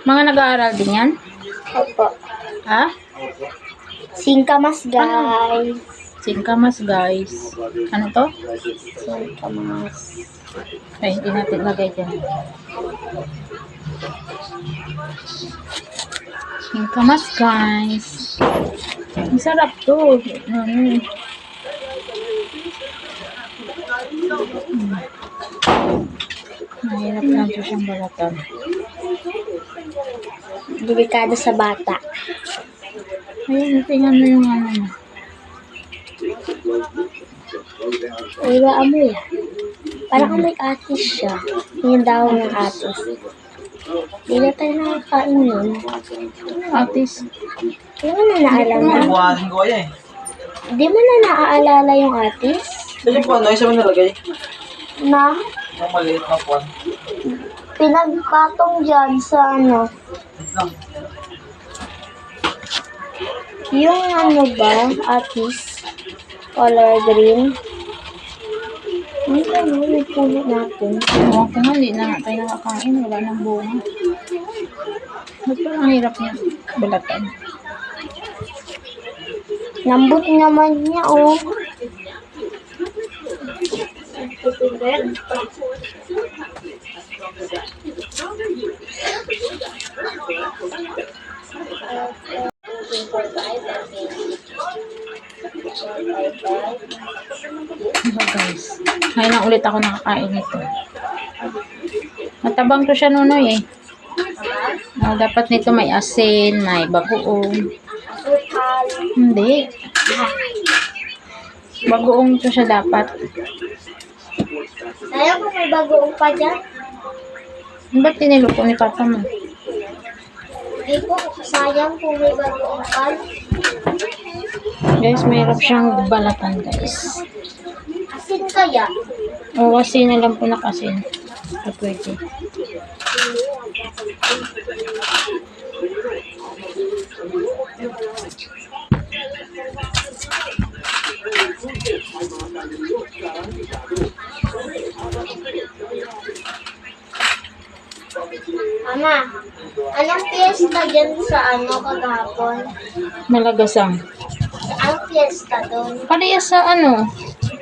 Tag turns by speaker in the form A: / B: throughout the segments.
A: Mga nag-aaral din yan?
B: Opo.
A: Ha?
B: Singkamas, guys.
A: Singkamas, guys. Ano to?
B: Singkamas.
A: Ay, hindi natin lagay dyan. Singkamas, guys. Ang sarap to. Mahirap lang ito siyang balatan.
B: Delikado sa bata.
A: Ayun, tingnan mo yung ano mo.
B: Iba amoy. Parang amoy atis siya. Yung daw ng atis. Hindi na tayo nakakain yun.
A: Atis.
B: Hindi mo na naalala.
C: Buhasin ko kaya eh.
B: Hindi mo na naaalala yung atis?
C: Kasi po ano, isa mo nalagay?
B: Na
C: Yung maliit na puwan.
B: pinagpatong dyan sa ano.
C: Wait lang.
B: Yung ano ba, atis, color green. Ano ba yung puno natin?
A: Ewan ko nga, hindi na nga tayo nakakain. Wala nang bunga. Ba't parang hirap niya balatan?
B: Lambot naman niya, oh.
A: Diba guys? Ngayon lang ulit ako nakakain nito. Matabang to siya nunoy eh. Dapat nito may asin, may bagoong. Hindi. Bagoong to siya dapat.
B: Ayaw ko may bagoong pa dyan.
A: Ba't tiniloko ni Papa mo?
B: Hindi ko sayang kung may bagoong pa.
A: Guys, mayroon siyang balatan guys.
B: Asin kaya?
A: O kasi na lang po nakasin. Ito pwede.
B: Ama, anong piyesta dyan sa ano kagapon?
A: Malagasang.
B: Anong piyesta doon?
A: Parehas sa ano,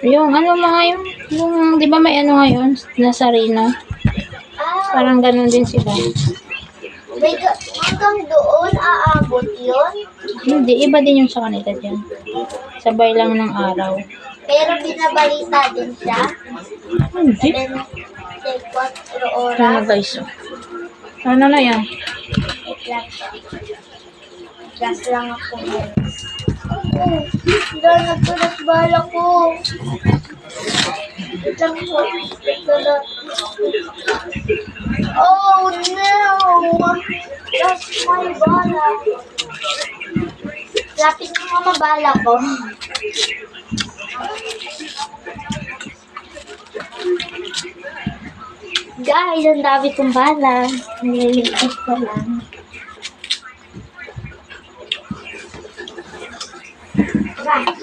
A: yung ano mga yung di ba may ano ngayon, Nazareno?
B: Ah,
A: Parang ganun din sila.
B: hanggang doon aabot yun?
A: Hindi, iba din yung sa kanila dyan. Sabay lang ng araw.
B: Pero binabalita din siya?
A: Hindi.
B: Then, like 4
A: Ano
B: oras?
A: guys? Ano na yan?
B: Wait lang. Gas lang ako ngayon. Oh, dahil nagtulat bala ko. Wait lang po. Nagtulat. Oh no! That's my bala. Lapit mo mga bala ko. Guys, ang dami kong bala. Nililigtas ko lang. Right.